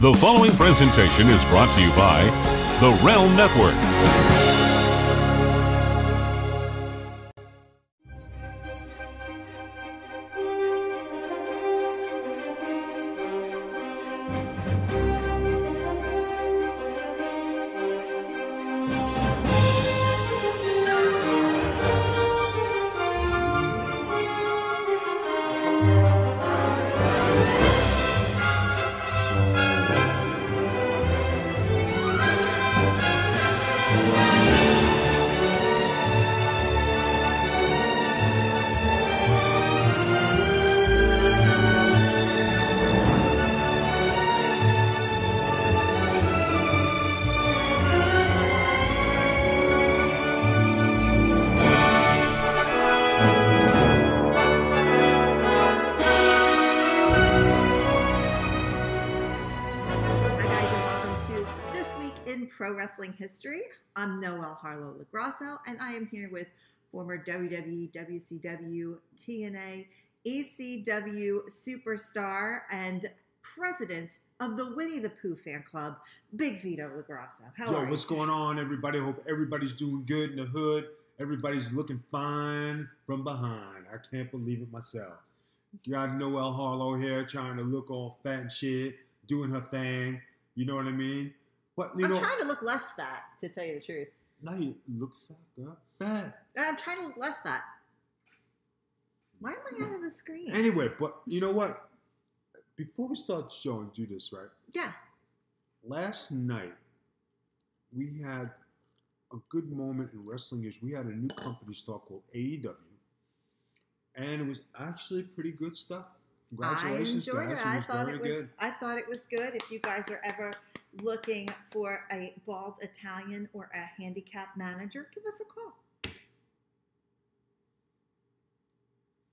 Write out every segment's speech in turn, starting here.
The following presentation is brought to you by the Realm Network. Wrestling history. I'm Noel Harlow-Lagrasso, and I am here with former WWE, WCW, TNA, ECW superstar and president of the Winnie the Pooh fan club, Big Vito Lagrasso. How are you? What's going on, everybody? Hope everybody's doing good in the hood. Everybody's looking fine from behind. I can't believe it myself. Got Noel Harlow here trying to look all fat and shit, doing her thing. You know what I mean? But, I'm trying to look less fat, to tell you the truth. Now you look fat, girl. Fat. I'm trying to look less fat. Why am I out of the screen? Anyway, but you know what? Before we start the show and do this, right? Yeah. Last night, we had a good moment in wrestling. Is we had a new company start called AEW. And it was actually pretty good stuff. Congratulations, I enjoyed guys. it. I thought it was good. If you guys are ever looking for a bald Italian or a handicap manager, give us a call.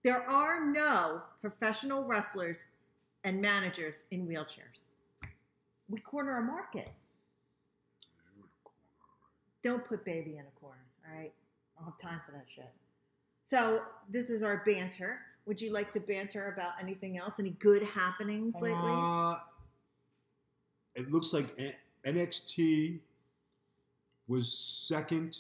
There are no professional wrestlers and managers in wheelchairs. We corner a market. Don't put baby in a corner, all right? I don't have time for that shit. So this is our banter. Would you like to banter about anything else? Any good happenings lately? It looks like NXT was second,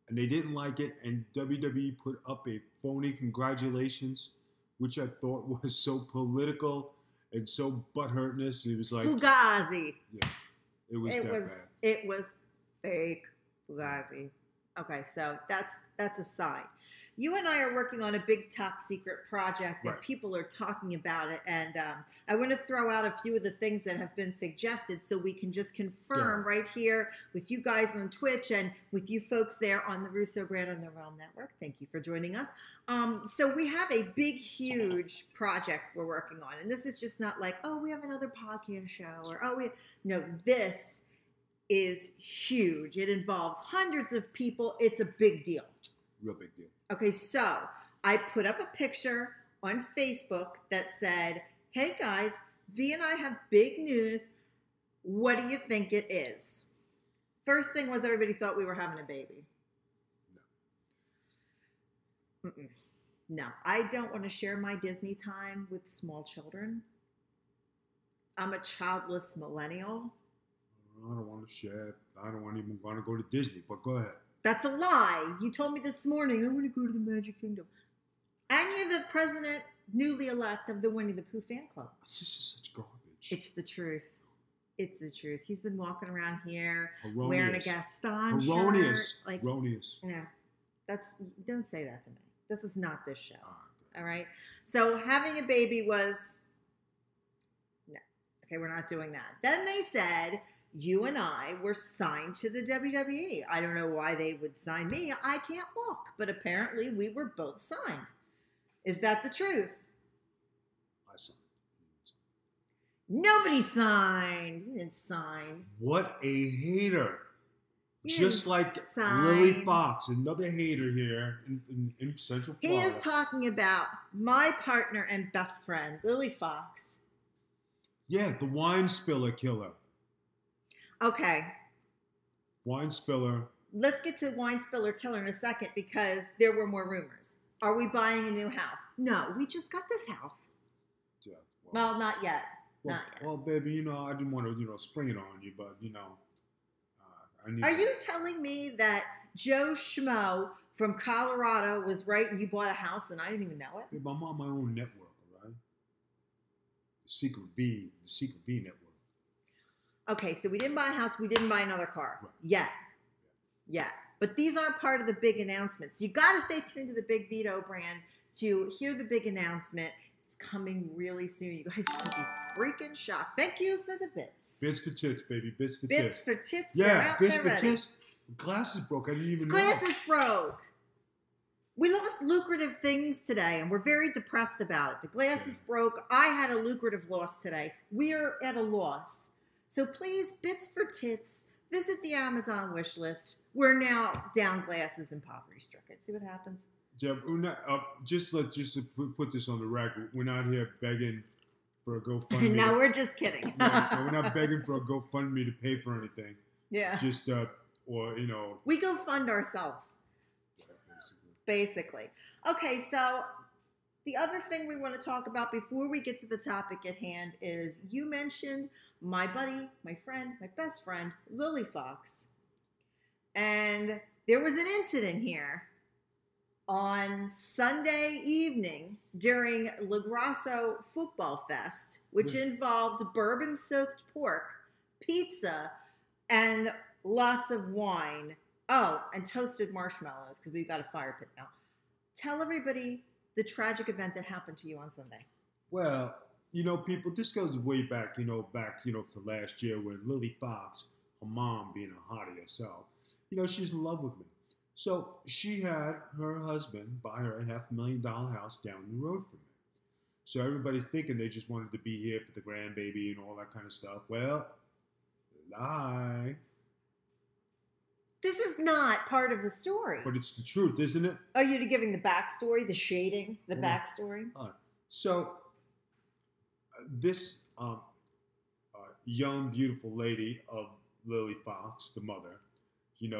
and they didn't like it, and WWE put up a phony congratulations, which I thought was so political and so butthurtness. It was like Fugazi. Yeah, it was bad. It was fake Fugazi. Okay, so that's a sign. You and I are working on a big top secret project that people are talking about it. And I want to throw out a few of the things that have been suggested so we can just confirm right here with you guys on Twitch and with you folks there on the Russo brand on the Realm Network. Thank you for joining us. So we have a big, huge project we're working on. And this is just not like, oh, we have another podcast show or, no, this is huge. It involves hundreds of people. It's a big deal. Real big deal. Okay, so I put up a picture on Facebook that said, hey guys, V and I have big news. What do you think it is? First thing was everybody thought we were having a baby. No. No, I don't want to share my Disney time with small children. I'm a childless millennial. I don't want to share. I don't even want to go to Disney, but go ahead. That's a lie. You told me this morning, I want to go to the Magic Kingdom. And you're the president, newly elect of the Winnie the Pooh fan club. This is such garbage. It's the truth. It's the truth. He's been walking around here wearing a Gaston Erroneous. shirt. Like, Erroneous. Yeah. Don't say that to me. This is not this show. All right? So having a baby was, no. Okay, we're not doing that. Then they said, you and I were signed to the WWE. I don't know why they would sign me. I can't walk. But apparently we were both signed. Is that the truth? I signed. Nobody signed. You didn't sign. What a hater. You Just like sign. Lily Fox, another hater here in Central Florida. He is talking about my partner and best friend, Lily Fox. Yeah, the wine spiller killer. Okay. Wine spiller. Let's get to wine spiller killer in a second because there were more rumors. Are we buying a new house? No, we just got this house. Yeah. Well, not yet. Well, Not yet. well, baby, you know, I didn't want to, spring it on you, but, I need. Are you telling me that Joe Schmo from Colorado was right and you bought a house and I didn't even know it? Babe, I'm on my own network, all right? The Secret V network. Okay, so we didn't buy a house, we didn't buy another car. Right. Yet. But these aren't part of the big announcements. You got to stay tuned to the Big Vito brand to hear the big announcement. It's coming really soon. You guys are going to be freaking shocked. Thank you for the bits. Bits for tits, baby. Bits for Bits tits. for tits. Yeah, bits they're for ready. tits. Glasses broke. I didn't even know. Glasses broke. We lost lucrative things today, and we're very depressed about it. The glasses broke. I had a lucrative loss today. We're at a loss. So please, Bits for Tits, visit the Amazon wish list. We're now down glasses and poverty stricken. See what happens? Jeb, we're not, just to put this on the record, we're not here begging for a GoFundMe. No, we're just kidding. No, we're not begging for a GoFundMe to pay for anything. Yeah. Just, We go fund ourselves. Basically. Okay, so the other thing we want to talk about before we get to the topic at hand is you mentioned my buddy, my friend, my best friend, Lily Fox. And there was an incident here on Sunday evening during La Grasso Football Fest, which involved bourbon-soaked pork, pizza, and lots of wine. Oh, and toasted marshmallows, because we've got a fire pit now. Tell everybody the tragic event that happened to you on Sunday. Well, people, this goes way back, to last year when Lily Fox, her mom being a hottie herself, she's in love with me. So she had her husband buy her a $500,000 house down the road from me. So everybody's thinking they just wanted to be here for the grandbaby and all that kind of stuff. Well, lie. This is not part of the story. But it's the truth, isn't it? Oh, you're giving the backstory, the shading, the backstory? So this young, beautiful lady of Lily Fox, the mother,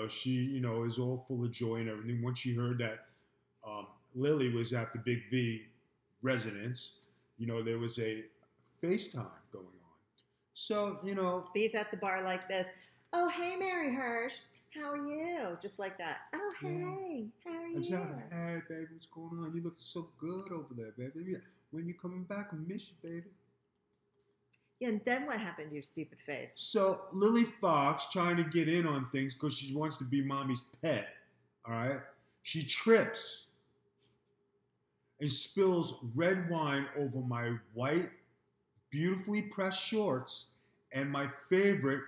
she, is all full of joy and everything. Once she heard that Lily was at the Big V residence, there was a FaceTime going on. So, V's at the bar like this. Oh, hey, Mary Hirsch. How are you? Just like that. Oh, hey. How are you? Exactly. Hey, baby, what's going on? You look so good over there, baby. When you coming back, I miss you, baby. Yeah, and then what happened to your stupid face? So Lily Fox, trying to get in on things because she wants to be mommy's pet, all right? She trips and spills red wine over my white, beautifully pressed shorts and my favorite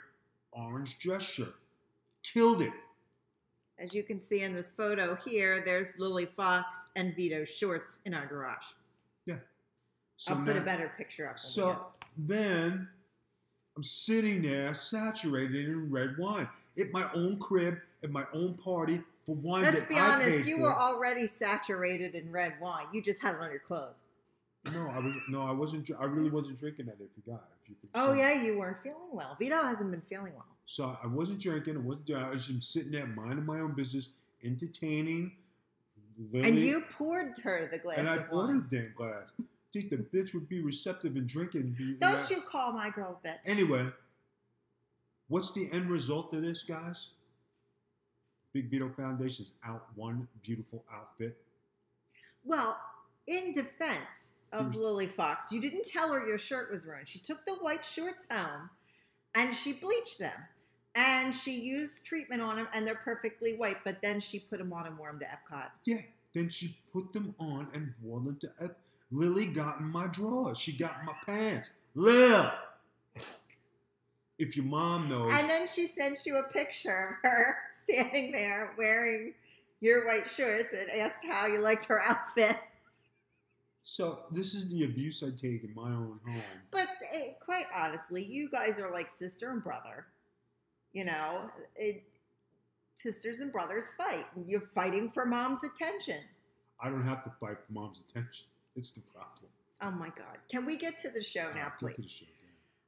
orange dress shirt. Killed it. As you can see in this photo here, there's Lily Fox and Vito's shorts in our garage. Yeah. So I'll put a better picture up. So then I'm sitting there saturated in red wine at my own crib, at my own party for wine Let's that be I honest, paid you for. were already saturated in red wine. You just had it on your clothes. I wasn't. I really wasn't drinking that. If you Oh yeah, you weren't feeling well. Vito hasn't been feeling well. So I wasn't drinking. I was just sitting there minding my own business, entertaining Lily. And you poured her the glass and I of poured wine. a damn glass. Think the bitch would be receptive and drinking. Don't you call my girl bitch. Anyway, what's the end result of this, guys? Big Vito Foundation's out one beautiful outfit. Well, in defense of Lily Fox, you didn't tell her your shirt was ruined. She took the white shorts home and she bleached them. And she used treatment on them and they're perfectly white. But then she put them on and wore them to Epcot. Yeah, then she put them on and wore them to Epcot. Lily got in my drawers. She got in my pants. Lil! If your mom knows. And then she sent you a picture of her standing there wearing your white shorts and asked how you liked her outfit. So this is the abuse I take in my own home. But quite honestly, you guys are like sister and brother. Sisters and brothers fight. You're fighting for mom's attention. I don't have to fight for mom's attention. It's the problem. Oh my God. Can we get to the show now, please? Get to the show,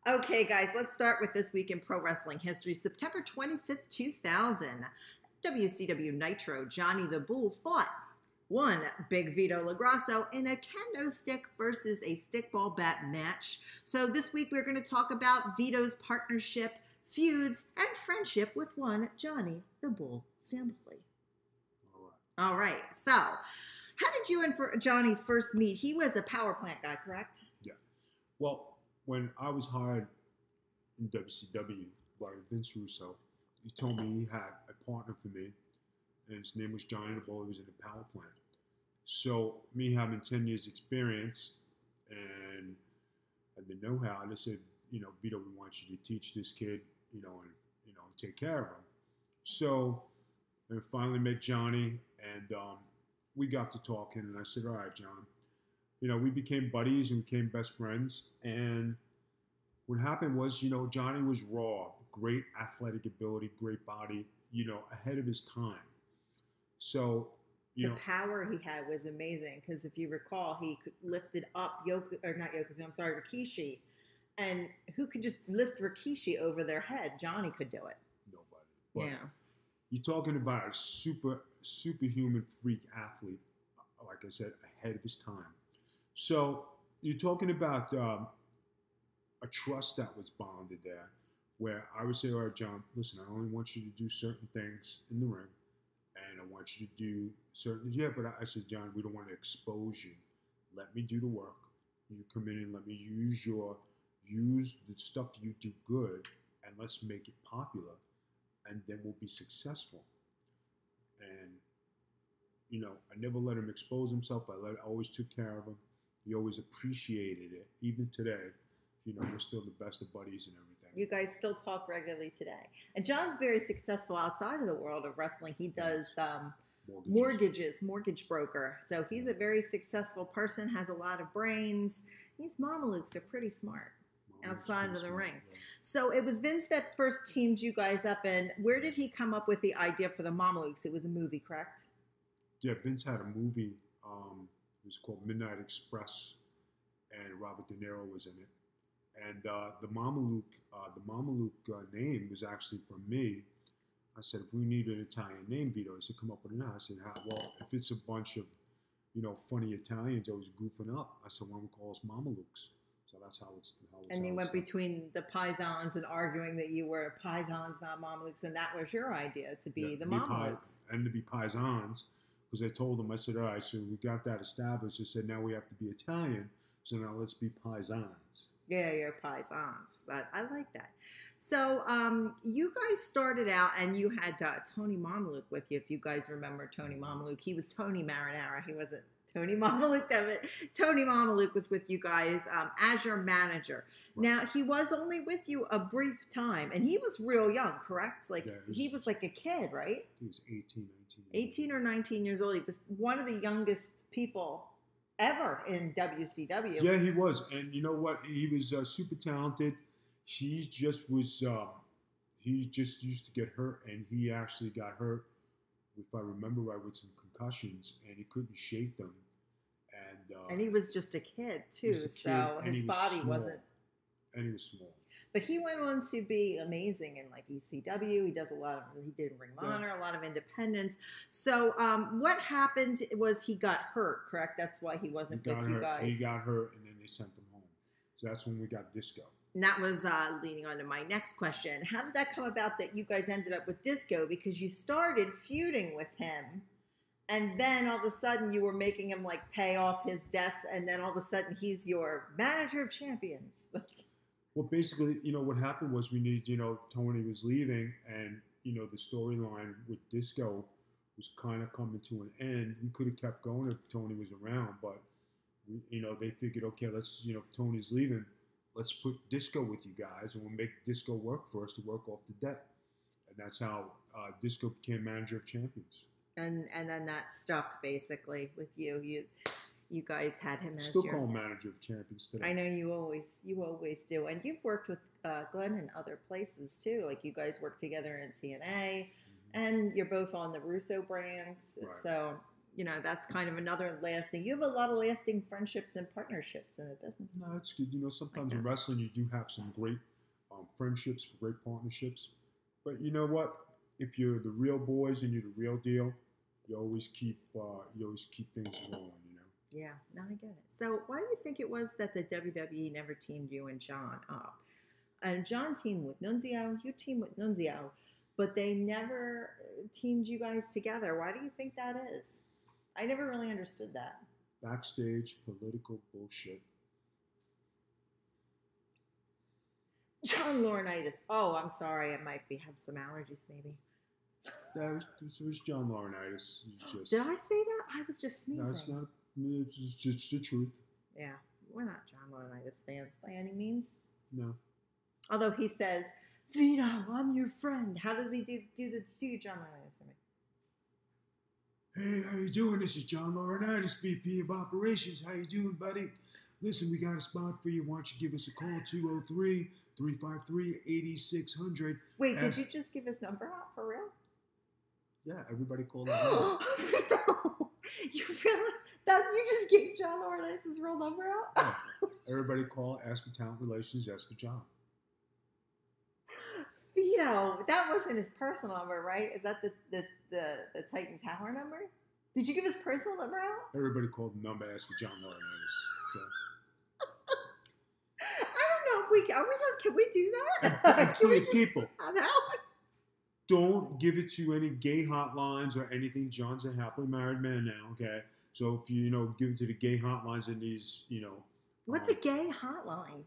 Okay, guys, let's start with this week in pro wrestling history. September 25th, 2000, WCW Nitro, Johnny the Bull fought one Big Vito LaGrasso in a Kendo Stick versus a stickball bat match. So this week we're going to talk about Vito's partnership, feuds, and friendship with one Johnny the Bull Stamboli. All right. So how did you and Johnny first meet? He was a power plant guy, correct? Yeah. Well, when I was hired in WCW by Vince Russo, he told me he had a partner for me, and his name was Johnny the Bull. He was in the power plant. So me having 10 years experience and the know-how, they said, Vito, we want you to teach this kid, and take care of him. So I finally met Johnny, and we got to talking, and I said, all right, John, we became buddies and became best friends. And what happened was, Johnny was raw, great athletic ability, great body, ahead of his time. So, the power he had was amazing, because if you recall, he lifted up Rikishi, and who could just lift Rikishi over their head? Johnny could do it. Nobody. But yeah. You're talking about a superhuman freak athlete, like I said, ahead of his time. So you're talking about a trust that was bonded there, where I would say, all right, John, listen, I only want you to do certain things in the ring, and I want you to do certain, but I said, John, we don't want to expose you. Let me do the work. You come in and let me use the stuff you do good, and let's make it popular, and then we'll be successful. And, I never let him expose himself. I always took care of him. He always appreciated it. Even today, we're still the best of buddies and everything. You guys still talk regularly today. And John's very successful outside of the world of wrestling. He does mortgage broker. So he's a very successful person, has a lot of brains. These Mamalukes are pretty smart outside of the ring. Yeah. So it was Vince that first teamed you guys up. And where did he come up with the idea for the Mamalukes? It was a movie, correct? Yeah, Vince had a movie. It was called Midnight Express, and Robert De Niro was in it. And the Mamaluk name was actually from me. I said, if we need an Italian name, Vito, he said, come up with it now. I said, well, if it's a bunch of, funny Italians always goofing up, I said, why don't we call us Mamalukes? So that's how it's. And you went between the Paisans and arguing that you were Paisans, not Mamalukes, and that was your idea to be the Mamalukes. And to be Paisans, because I told them, I said, all right, so we got that established. I said, now we have to be Italian, so now let's be Paisans. Yeah, you're Paisans. I like that. So you guys started out, and you had Tony Mamaluk with you, if you guys remember Tony Mamaluk. He was Tony Marinara. He wasn't Tony Mamaluk. Tony Mamaluk was with you guys as your manager. Right. Now, he was only with you a brief time, and he was real young, correct? He was like a kid, right? He was 18, 19. 18 or 19 years old. He was one of the youngest people ever in WCW. Yeah, he was. And you know what? He was super talented. He just was, he just used to get hurt, and he actually got hurt, if I remember right, with some concussions, and he couldn't shake them. And he was just a kid, too, so his body wasn't. And he was small. But he went on to be amazing in ECW. He did Ring of Honor, a lot of independence. So what happened was he got hurt, correct? That's why he wasn't with you guys. He got hurt, and then they sent him home. So that's when we got Disco. And that was leading on to my next question. How did that come about that you guys ended up with Disco? Because you started feuding with him, and then all of a sudden you were making him pay off his debts, and then all of a sudden he's your manager of champions. Well, basically, what happened was we needed, Tony was leaving, and, the storyline with Disco was kind of coming to an end. We could have kept going if Tony was around, but, they figured, okay, let's, if Tony's leaving, let's put Disco with you guys, and we'll make Disco work for us to work off the debt. And that's how Disco became manager of champions. And then that stuck, basically, with you. You guys had him as still call manager of champions today. I know you always do, and you've worked with Glenn in other places too. Like you guys work together in TNA, and you're both on the Russo brands. Right. So that's kind of another lasting. You have a lot of lasting friendships and partnerships in the business. No, it's good. Sometimes in wrestling you do have some great friendships, great partnerships. But you know what? If you're the real boys and you're the real deal, you always keep things rolling, you know. Yeah, no, I get it. So why do you think it was that the WWE never teamed you and John up? And John teamed with Nunzio, you teamed with Nunzio, but they never teamed you guys together. Why do you think that is? I never really understood that. Backstage political bullshit. John Laurinaitis. Oh, I'm sorry. I might have some allergies, maybe. This was John Laurinaitis. Did I say that? I was just sneezing. No, it's not. It's just the truth. Yeah, we're not John Laurinaitis fans by any means. No. Although he says, Vito, I'm your friend. How does he do John Laurinaitis for me? Hey, how you doing? This is John Laurinaitis, VP of Operations. How you doing, buddy? Listen, we got a spot for you. Why don't you give us a call, 203-353-8600. Wait, did you just give his number out for real? Yeah, everybody called that. No, you just gave John Laurinaitis' real number out? Yeah. Everybody call, ask for talent relations, ask for John. Vito, that wasn't his personal number, right? Is that the Titan Tower number? Did you give his personal number out? Everybody called the number, asked for John Laurinaitis. Okay. I don't know if can we do that? Can we just, people, no. Don't give it to any gay hotlines or anything. John's a happily married man now, okay? So if you give it to the gay hotlines and these, What's a gay hotline?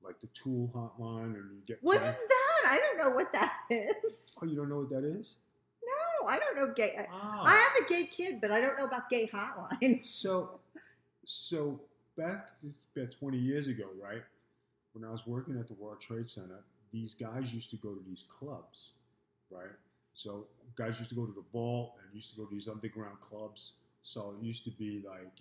Like the Tool hotline, and you get. What is that? I don't know what that is. Oh, you don't know what that is? No, I don't know gay. I have a gay kid, but I don't know about gay hotlines. So back about 20 years ago, right? When I was working at the World Trade Center, these guys used to go to these clubs, right? So guys used to go to the Vault and used to go to these underground clubs. So it used to be like,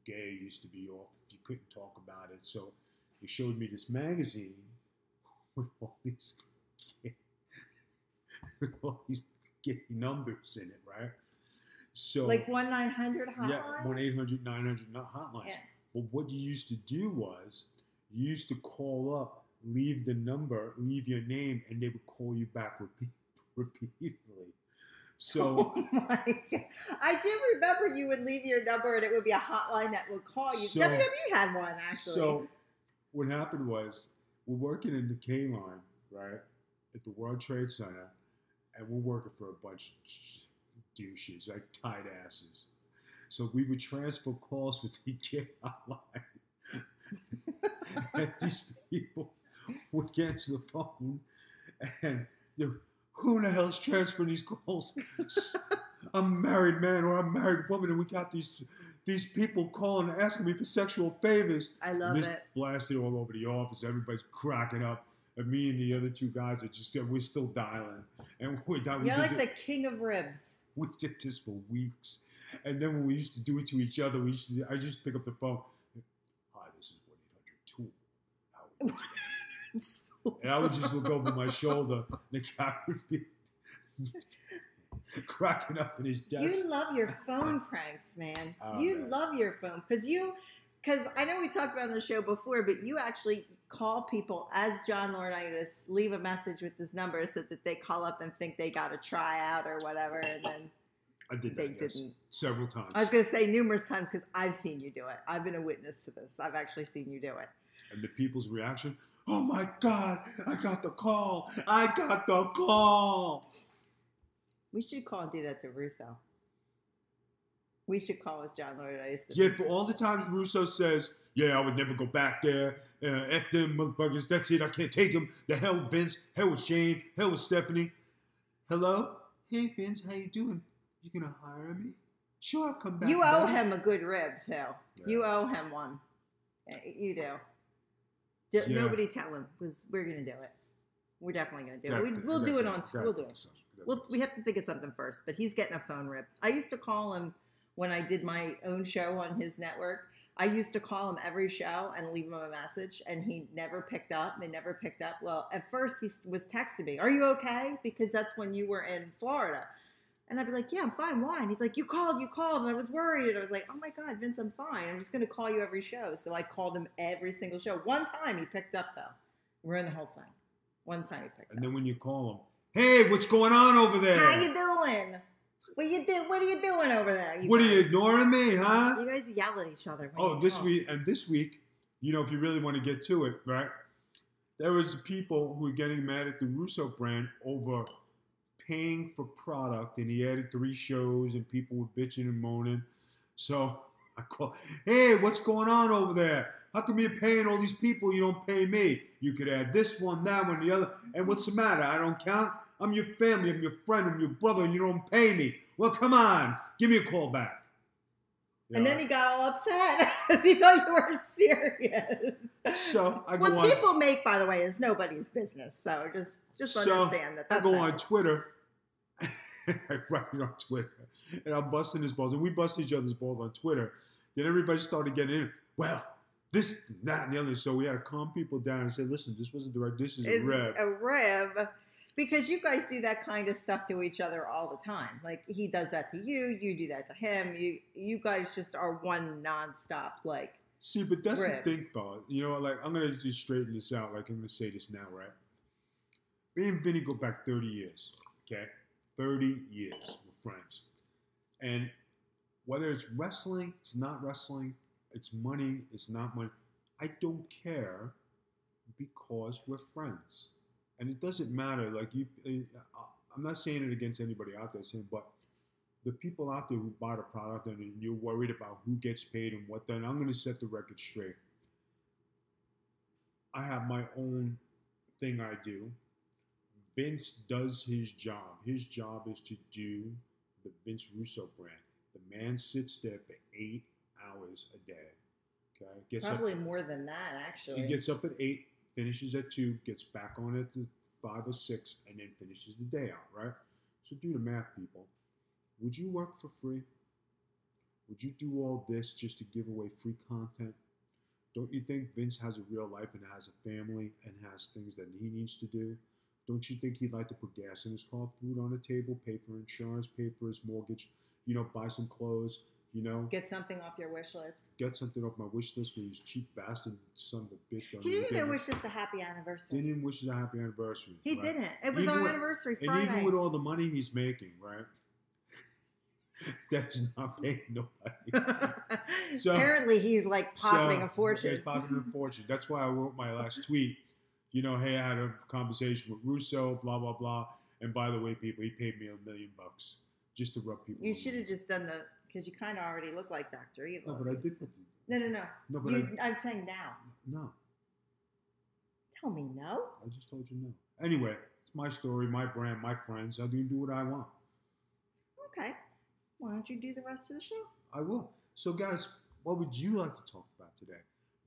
gay used to be off if you couldn't talk about it. So he showed me this magazine with all these gay numbers in it, right? So like 1-900 hotline? Yeah, 1-800-900 hotlines. Yeah. But what you used to do was you used to call up, leave the number, leave your name, and they would call you back repeatedly. So, oh my God. I do remember you would leave your number and it would be a hotline that would call you. WWE had one, actually. So what happened was we're working in the K line, right, at the World Trade Center, and we're working for a bunch of douches, like tight asses. So we would transfer calls with the K hotline. And these people would answer the phone and who in the hell is transferring these calls? I'm a married man or I'm a married woman, and we got these people calling and asking me for sexual favors. I love it. This blasted all over the office. Everybody's cracking up. And me and the other two guys are just we're still dialing. And you're like the king of ribs. We did this for weeks. And then when we used to do it to each other, I just pick up the phone. Hi, this is 1-800-TOOL. How are you doing? And I would just look over my shoulder, and the guy would be cracking up in his desk. You love your phone pranks, man. You love your phone. Because I know we talked about it on the show before, but you actually call people as John Laurinaitis, leave a message with this number so that they call up and think they got a tryout or whatever, and then I did that, didn't. Several times. I was going to say numerous times because I've seen you do it. I've been a witness to this. I've actually seen you do it. And the people's reaction, oh my God, I got the call. I got the call. We should call and do that to Russo. We should call as John Laurinaitis. Yeah, for all the times Russo says, yeah, I would never go back there. F them motherfuckers. That's it. I can't take them. The hell with Vince. Hell with Shane. Hell with Stephanie. Hello? Hey, Vince. How you doing? You going to hire me? Sure, I'll come back. You owe him a good rib, too. Yeah. You owe him one. You do. Yeah. Nobody tell him, because we're going to do it. We're definitely going to do it. We'll do it on. We'll do it. We have to think of something first, but he's getting a phone rip. I used to call him when I did my own show on his network. I used to call him every show and leave him a message, and he never picked up. Well, at first he was texting me, "Are you okay?" Because that's when you were in Florida. And I'd be like, yeah, I'm fine. Why? And he's like, you called. And I was worried. And I was like, oh my God, Vince, I'm fine. I'm just going to call you every show. So I called him every single show. One time he picked up, though. We're in the whole thing. One time he picked up. And then when you call him, hey, what's going on over there? How you doing? What you do? What are you doing over there? What are you ignoring me, huh? You guys yell at each other. Oh, this week, you know, if you really want to get to it, right? There was people who were getting mad at the Russo brand over paying for product, and he added 3 shows, and people were bitching and moaning. So I call, hey, what's going on over there? How come you're paying all these people? You don't pay me. You could add this one, that one, the other. And what's the matter? I don't count. I'm your family. I'm your friend. I'm your brother, and you don't pay me. Well, come on. Give me a call back. And then he got all upset because he thought you were serious. So I go what people make, by the way, is nobody's business. So just understand that. I go on Twitter. I write it on Twitter. And I'm busting his balls. And we bust each other's balls on Twitter. Then everybody started getting in. Well, this, that, and the other. So we had to calm people down and say, listen, this wasn't direct. This is a rib. A rib. Because you guys do that kind of stuff to each other all the time. Like, he does that to you. You do that to him. You guys just are one nonstop, like, see, but that's rib. the thing, fella. You know, like, I'm going to just straighten this out. Like, I'm going to say this now, right? Me and Vinny go back 30 years, okay? 30 years. We're friends. And whether it's wrestling, it's not wrestling, it's money, it's not money, I don't care because we're friends. And it doesn't matter, like, I'm not saying it against anybody out there, but the people out there who buy the product and you're worried about who gets paid and what, then I'm going to set the record straight. I have my own thing I do. Vince does his job. His job is to do the Vince Russo brand. The man sits there for 8 hours a day. Okay, probably more than that, actually. He gets up at 8. Finishes at 2, gets back on at 5 or 6, and then finishes the day out, right? So do the math, people. Would you work for free? Would you do all this just to give away free content? Don't you think Vince has a real life and has a family and has things that he needs to do? Don't you think he'd like to put gas in his car, food on the table, pay for insurance, pay for his mortgage, you know, buy some clothes, you know? Get something off your wish list. Get something off my wish list with his cheap bastard son of a bitch. He didn't even wish us a happy anniversary. Didn't even wish us a happy anniversary. He right? didn't. It was our anniversary Friday. And even with all the money he's making, right? That's not paying nobody. So, apparently he's like pocketing a fortune. He's pocketing a fortune. That's why I wrote my last tweet. You know, hey, I had a conversation with Russo, blah, blah, blah. And by the way, people, he paid me $1 million just to rub people. You should have just done because you kind of already look like Dr. Evil. No, but I did. No. No, but I'm saying now. No. Tell me no. I just told you no. Anyway, it's my story, my brand, my friends. I can do what I want. Okay. Why don't you do the rest of the show? I will. So, guys, what would you like to talk about today?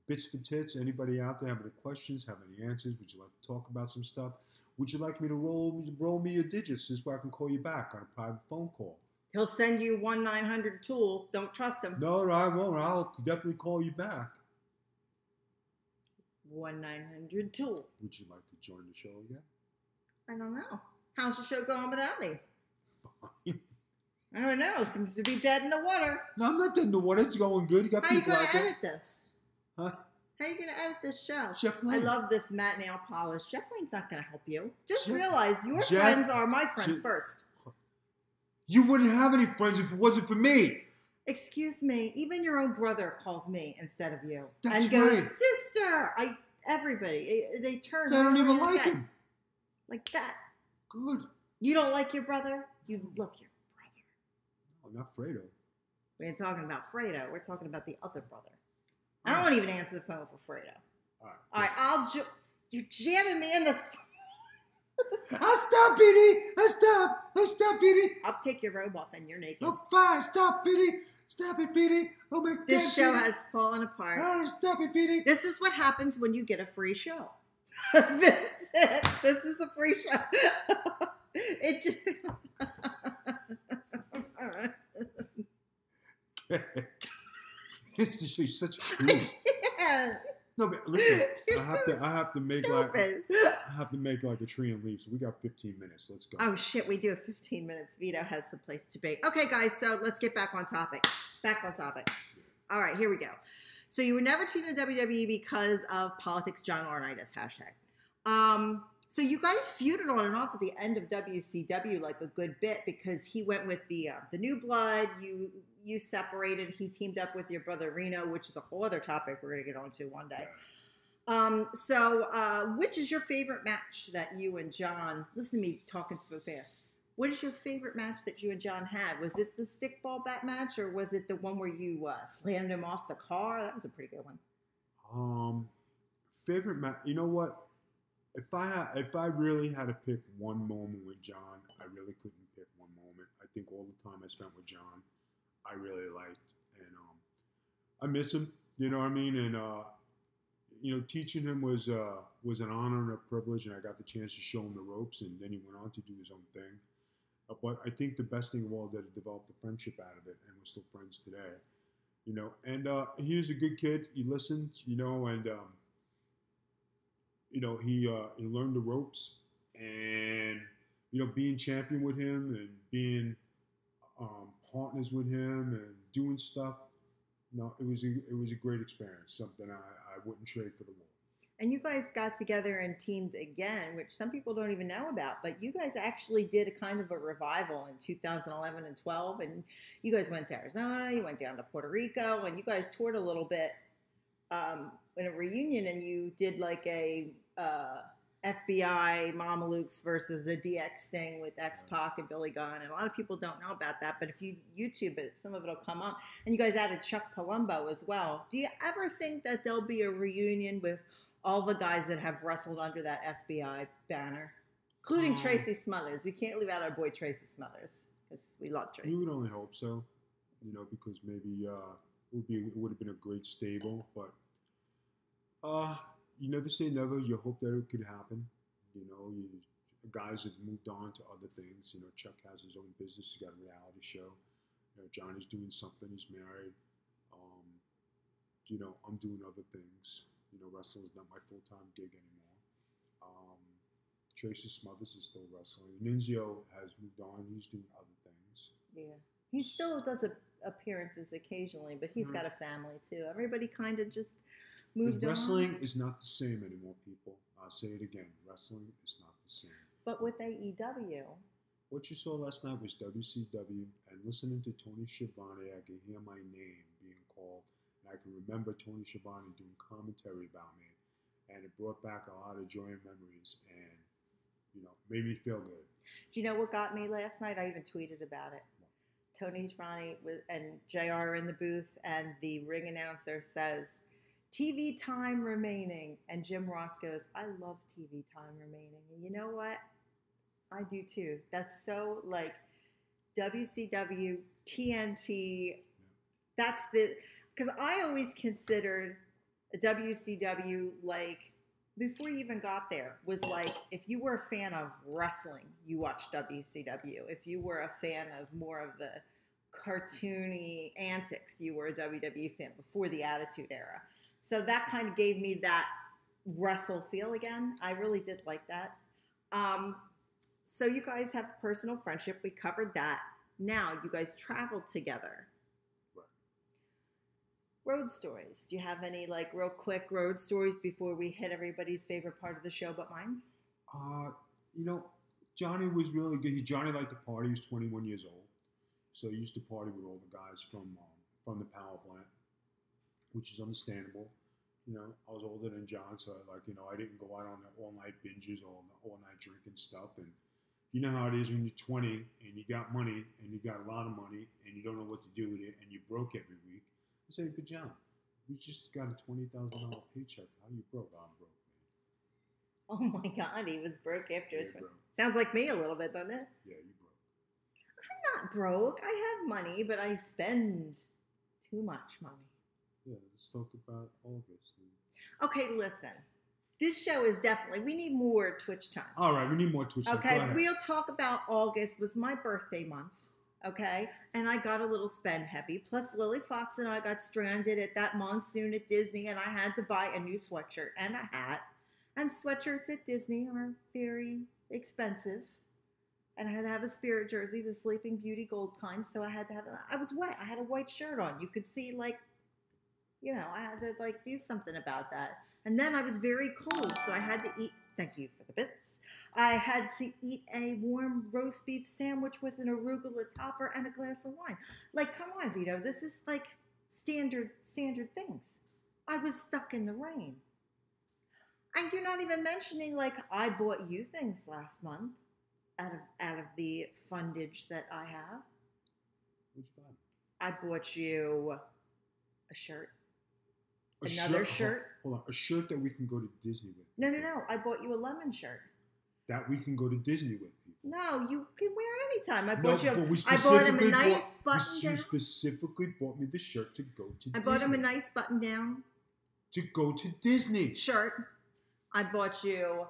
Bits for tits. Anybody out there have any questions, have any answers? Would you like to talk about some stuff? Would you like me to roll me your digits this way I can call you back on a private phone call? He'll send you 1-900-TOOL. Don't trust him. No, I won't. I'll definitely call you back. 1-900-TOOL. Would you like to join the show again? I don't know. How's the show going without me? Fine. I don't know. Seems to be dead in the water. No, I'm not dead in the water. It's going good. You got How you people going out to there. edit this? Huh? How you going to edit this show? Jeff I Lane. love this matte nail polish. Jeff Lane's not going to help you. Just Jeff- realize your Jeff- friends are my friends Jeff- first. You wouldn't have any friends if it wasn't for me. Excuse me. Even your own brother calls me instead of you. That's and goes, right. sister. Everybody. They turn. I don't even over like their head. him. Like that. Good. You don't like your brother? You love your brother. I'm not Fredo. We ain't talking about Fredo. We're talking about the other brother. I won't even answer the phone for Fredo. All right, you're jamming me in the... I'll stop, Petey. I'll stop, Petey. I'll take your robe off and you're naked. Oh, fine. Stop, Petey. Stop it, Petey. Oh, my God. This show Petey. has fallen apart. Oh, stop it, Petey. This is what happens when you get a free show. This is it. This is a free show. It just... You're such a fool. Yeah. No, but listen, You're I have to make like a tree and leave. So we got 15 minutes. Let's go. Oh shit, we do have 15 minutes. Vito has some place to be. Okay, guys, so let's get back on topic. All right, here we go. So you were never teamed in WWE because of politics, John Laurinaitis, hashtag. So you guys feuded on and off at the end of WCW like a good bit because he went with the New Blood. You separated. He teamed up with your brother Reno, which is a whole other topic we're going to get onto one day. Which is your favorite match that you and John? Listen to me talking so fast. What is your favorite match that you and John had? Was it the stickball bat match, or was it the one where you slammed him off the car? That was a pretty good one. Favorite match. You know what? If I really had to pick one moment with John, I really couldn't pick one moment. I think all the time I spent with John, I really liked, and I miss him. You know what I mean? And teaching him was an honor and a privilege, and I got the chance to show him the ropes, and then he went on to do his own thing. But I think the best thing of all that he developed a friendship out of it, and we're still friends today. And he was a good kid. He listened, and he learned the ropes, and being champion with him and being partners with him and doing stuff. It was a great experience. Something I wouldn't trade for the world. And you guys got together and teamed again, which some people don't even know about. But you guys actually did a kind of a revival in 2011 and 12. And you guys went to Arizona, you went down to Puerto Rico, and you guys toured a little bit in a reunion. And you did like a FBI Mamalukes versus the DX thing with X-Pac and Billy Gunn. And a lot of people don't know about that. But if you YouTube it, some of it will come up. And you guys added Chuck Palumbo as well. Do you ever think that there'll be a reunion with all the guys that have wrestled under that FBI banner, including Tracy Smothers? We can't leave out our boy Tracy Smothers because we love Tracy. We would only hope so, because maybe it would have been a great stable. But you never say never. You hope that it could happen. Guys have moved on to other things. Chuck has his own business. He's got a reality show. Johnny's doing something. He's married. I'm doing other things. Wrestling is not my full-time gig anymore. Tracy Smothers is still wrestling. Nunzio has moved on. He's doing other things. Yeah. He still does appearances occasionally, but he's got a family too. Everybody kind of just moved on. Wrestling is not the same anymore, people. I'll say it again. Wrestling is not the same. But with AEW. What you saw last night was WCW, and listening to Tony Schiavone, I can hear my name being called. I can remember Tony Schiavone doing commentary about me, and it brought back a lot of joy and memories, and made me feel good. Do you know what got me last night? I even tweeted about it. Tony Schiavone and JR in the booth, and the ring announcer says, "TV time remaining," and Jim Ross goes, "I love TV time remaining," and you know what? I do too. That's so like WCW, TNT. That's the. Because I always considered a WCW, like, before you even got there, was like, if you were a fan of wrestling, you watched WCW. If you were a fan of more of the cartoony antics, you were a WWE fan before the Attitude Era. So that kind of gave me that wrestle feel again. I really did like that. So you guys have personal friendship. We covered that. Now you guys traveled together. Road stories. Do you have any like real quick road stories before we hit everybody's favorite part of the show but mine? Johnny was really good. Johnny liked to party. He was 21 years old. So he used to party with all the guys from the power plant, which is understandable. I was older than John, so I didn't go out on the all-night binges or all-night drinking stuff. And you know how it is when you're 20 and you got money and you got a lot of money and you don't know what to do with it and you're broke every week. I say, "But John, we just got a $20,000 paycheck. How you broke?" "I'm broke, man." Oh my God, he was broke after his. Sounds like me a little bit, doesn't it? Yeah, you broke. I'm not broke. I have money, but I spend too much money. Yeah, let's talk about August. Okay, listen. This show is definitely, we need more Twitch time. All right, we need more Twitch time. Okay, we'll talk about August. Was my birthday month. Okay, and I got a little spend heavy. Plus, Lily Fox and I got stranded at that monsoon at Disney, and I had to buy a new sweatshirt and a hat. And sweatshirts at Disney are very expensive. And I had to have a Spirit jersey, the Sleeping Beauty gold kind. So I had to have. I was wet. I had a white shirt on. You could see, like, I had to like do something about that. And then I was very cold, so I had to eat Thank you for the bits. I had to eat a warm roast beef sandwich with an arugula topper and a glass of wine. Like, come on, Vito. This is like standard things. I was stuck in the rain. And you're not even mentioning, like, I bought you things last month out of the fundage that I have. Which one? I bought you a shirt. Another shirt. Hold on. A shirt that we can go to Disney with. No. I bought you a lemon shirt. That we can go to Disney with, people. No, you can wear it anytime. I bought him a nice button down. You specifically bought me the shirt to go to Disney. I bought him a nice button down. To go to Disney. Shirt. I bought you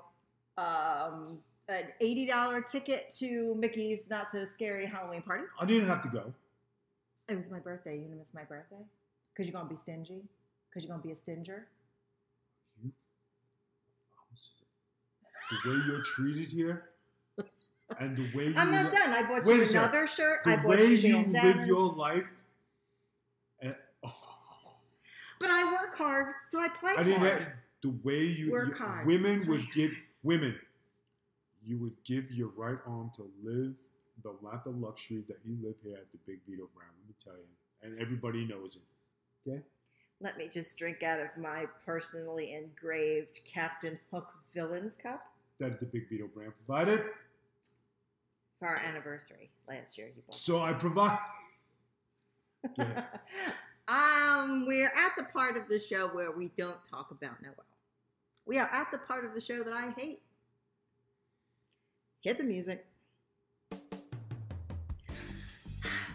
an $80 ticket to Mickey's Not So Scary Halloween Party. I didn't have to go. It was my birthday. You gonna miss my birthday? Because you're going to be stingy? Because you're going to be a stinger? The way you're treated here, and the way I'm not done. I bought you another shirt. I bought you the way you live your life. But I work hard, so I play hard. The way you work hard. Women, you would give your right arm to live the life of luxury that you live here at the Big Vito brand. Let me tell you, and everybody knows it. Okay. Let me just drink out of my personally engraved Captain Hook Villains cup. That the Big Vito brand provided. For our anniversary last year. So I provide. We're at the part of the show where we don't talk about Noel. We are at the part of the show that I hate. Hit the music.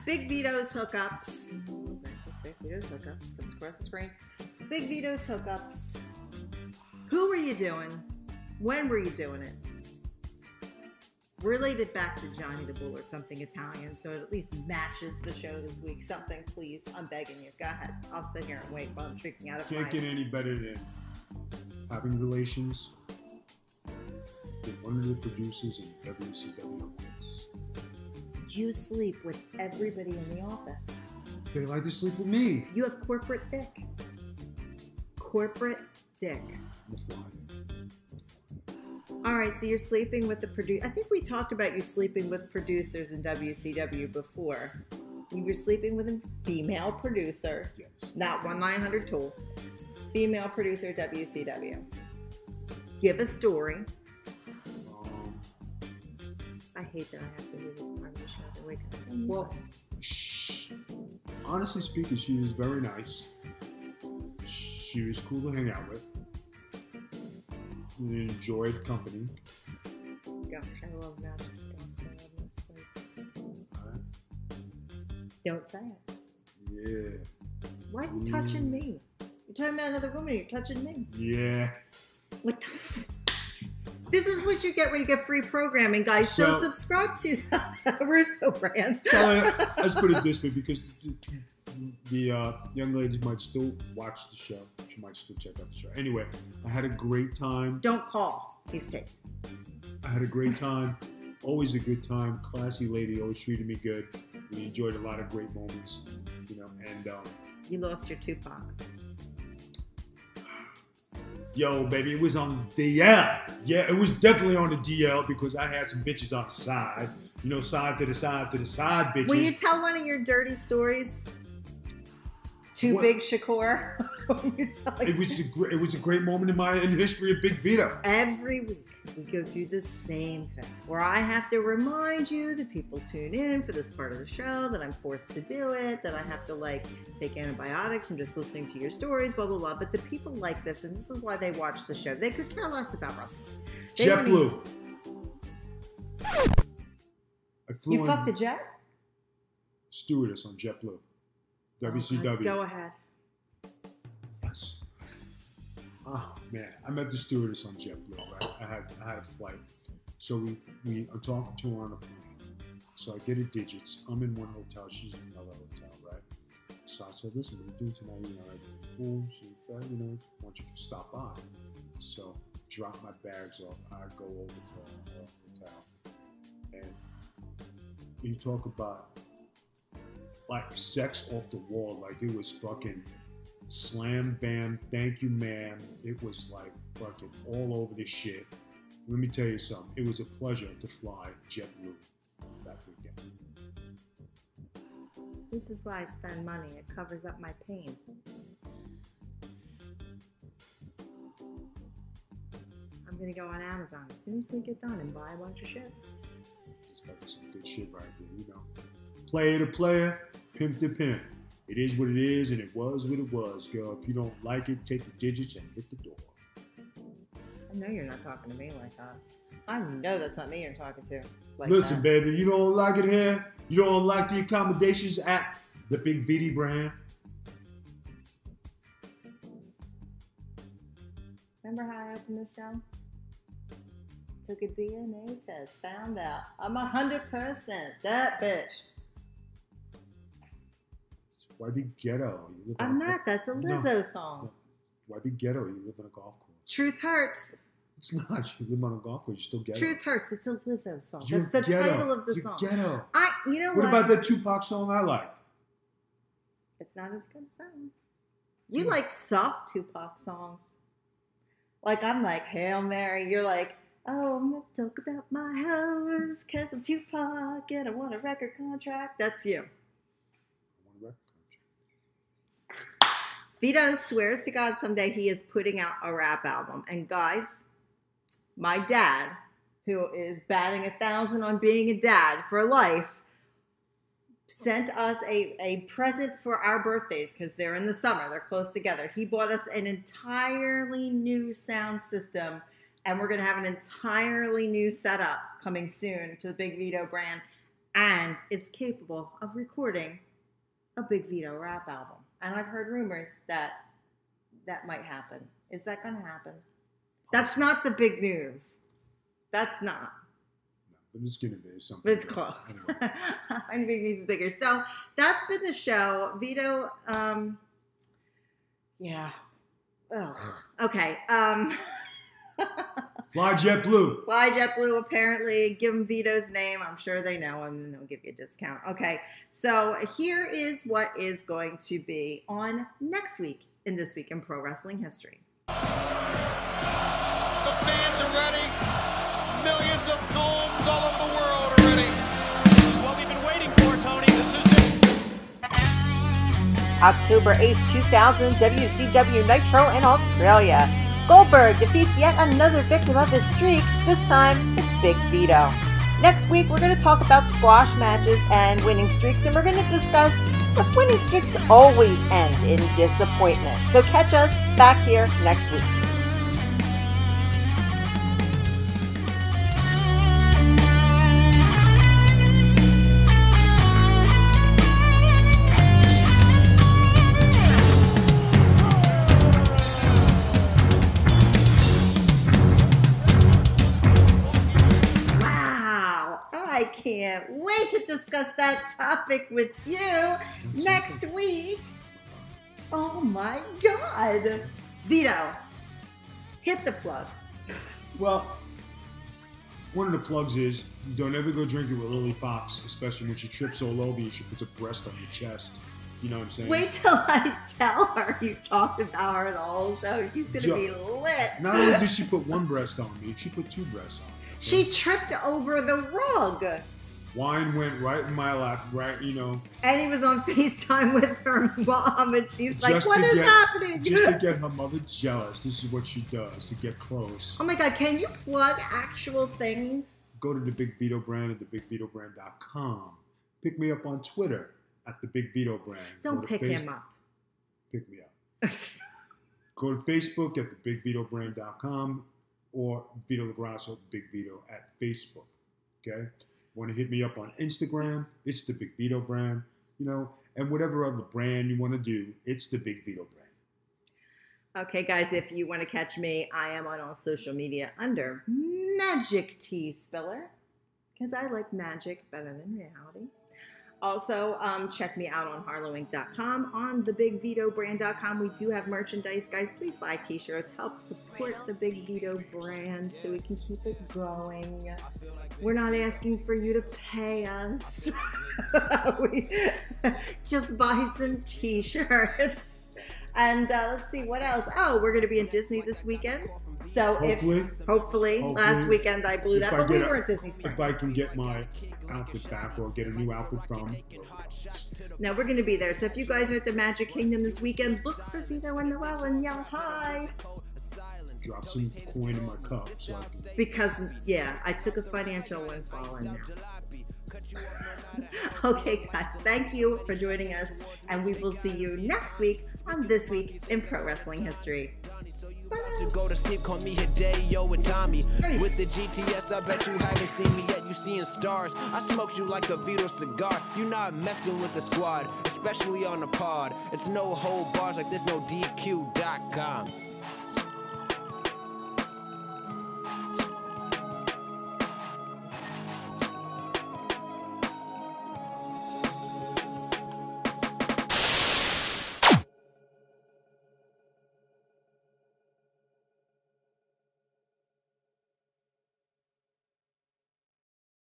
Big Vito's hookups. Big Vito's hookups. Comes across the screen. Big Vito's hookups. Who were you doing? When were you doing it? Relate it back to Johnny the Bull or something Italian so it at least matches the show this week. Something, please. I'm begging you. Go ahead. I'll sit here and wait while I'm drinking out of Can't get any better than having relations with one of the producers in WCW. You sleep with everybody in the office. They like to sleep with me. You have corporate dick. Corporate dick. All right, so you're sleeping with the producer. I think we talked about you sleeping with producers in WCW before. You were sleeping with a female producer. Yes. Not 1-900-TOOL. Female producer, WCW. Give a story. I hate that I have to do this part of the show. Wait, well, honestly speaking, she was very nice. She was cool to hang out with. We enjoyed company. Gosh, I love magic. Don't say it. Yeah. Why are you touching me? You're talking about another woman. You're touching me. Yeah. What the This is what you get when you get free programming, guys. So subscribe to the Russo brand. Let's put it this way, because the young ladies might still watch the show. She might still check out the show. Anyway, I had a great time. Don't call. He's taken. I had a great time. Always a good time. Classy lady. Always treated me good. We enjoyed a lot of great moments. And you lost your Tupac. Yo, baby, it was on DL. Yeah, it was definitely on the DL because I had some bitches on the side. Side to the side bitches. Will you tell one of your dirty stories? Big Shakur. It was a great moment in the history of Big Vito. Every week we go through the same thing where I have to remind you that people tune in for this part of the show, that I'm forced to do it, that I have to take antibiotics from just listening to your stories, blah blah blah. But the people like this, and this is why they watch the show. They could care less about wrestling. JetBlue. You fucked the jet? Stewardess on JetBlue. WCW. Go ahead. Yes. Oh man, I met the stewardess on JetBlue. Right, I had a flight, so I'm talking to her on a plane. So I get her digits. I'm in one hotel. She's in another hotel, right? So I said, "Listen, what are you doing tonight?" Cool. She said, why don't you stop by? So drop my bags off. I go over to her hotel, and you talk about sex off the wall, it was fucking slam bam, thank you ma'am. It was fucking all over the shit. Let me tell you something. It was a pleasure to fly JetBlue that weekend. This is why I spend money. It covers up my pain. I'm going to go on Amazon as soon as we get done and buy a bunch of shit. It's got some good shit right there, you know. Player to player, pimp to pimp. It is what it is, and it was what it was, girl. If you don't like it, take the digits and hit the door. I know you're not talking to me like that. I know that's not me you're talking to. Like Listen, that. baby, you don't like it here? You don't like the accommodations at the Big Vito brand? Remember how I opened this show? Took a DNA test, found out I'm 100% that bitch. Why be ghetto? You live I'm not. That's a Lizzo song. No. Why be ghetto? You live on a golf course. Truth hurts. It's not. You live on a golf course. You're still ghetto. Truth hurts. It's a Lizzo song. You're That's the ghetto. title of the You're song. Ghetto. You know What about that Tupac song I like? It's not as good as that one. You like soft Tupac songs. Like I'm like Hail Mary. You're like, oh, I'm gonna talk about my hoes because I'm Tupac and I want a record contract. That's you. Vito swears to God someday he is putting out a rap album. And guys, my dad, who is batting 1,000 on being a dad for life, sent us a present for our birthdays because they're in the summer. They're close together. He bought us an entirely new sound system, and we're going to have an entirely new setup coming soon to the Big Vito brand. And it's capable of recording a Big Vito rap album. And I've heard rumors that that might happen. Is that going to happen? That's not the big news. That's not. No, but it's going to be something. But it's close. Anyway. I think news is bigger. So that's been the show. Vito, yeah. Ugh. Okay. Fly JetBlue. Fly JetBlue, apparently. Give them Vito's name. I'm sure they know him and they'll give you a discount. Okay, so here is what is going to be on next week in This Week in Pro Wrestling History. The fans are ready. Millions of gnomes all over the world are ready. This is what we've been waiting for, Tony. This is it. October 8th, 2000, WCW Nitro in Australia. Goldberg defeats yet another victim of his streak. This time, it's Big Vito. Next week, we're going to talk about squash matches and winning streaks, and we're going to discuss if winning streaks always end in disappointment. So catch us back here next week. I can't wait to discuss that topic with you next week. Oh my God. Vito, hit the plugs. Well, one of the plugs is don't ever go drinking with Lily Fox, especially when she trips all over you. She puts a breast on your chest. You know what I'm saying? Wait till I tell her you talked about her the whole show. She's going to be lit. Not only did she put one breast on me, she put two breasts on me. She tripped over the rug. Wine went right in my lap, right, you know. And he was on FaceTime with her mom, and she's like, what is happening? Just to get her mother jealous. This is what she does, to get close. Oh my God, can you plug actual things? Go to the Big Vito brand at thebigvitobrand.com. Pick me up on Twitter at the Big Vito brand. Don't pick him up. Pick me up. Go to Facebook at thebigvitobrand.com. or Vito LaGrasso, Big Vito at Facebook, okay? Want to hit me up on Instagram, it's the Big Vito brand, you know, and whatever other brand you want to do, it's the Big Vito brand. Okay, guys, if you want to catch me, I am on all social media under Magic T Spiller, because I like magic better than reality. Also, check me out on harlowinc.com, on thebigvitobrand.com. We do have merchandise. Guys, please buy t-shirts. Help support the Big Vito brand so we can keep it going. We're not asking for you to pay us. We just buy some t-shirts. And let's see what else. Oh, we're going to be in Disney this weekend. So hopefully, last weekend I blew that, but we were at Disney Springs. If I can get my outfit back or get a new outfit from. Now we're going to be there. So if you guys are at the Magic Kingdom this weekend, look for Vito and Noel and yell hi. Drop some coin in my cup. So because, yeah, I took a financial windfall in there. Okay, guys, thank you for joining us, and we will see you next week on This Week in Pro Wrestling History. To go to sleep, call me Hideo with Tommy. With the GTS, I bet you haven't seen me yet. You seeing stars. I smoked you like a Vito cigar. You not messing with the squad, especially on the pod. It's no hold bars like there's no DQ.com.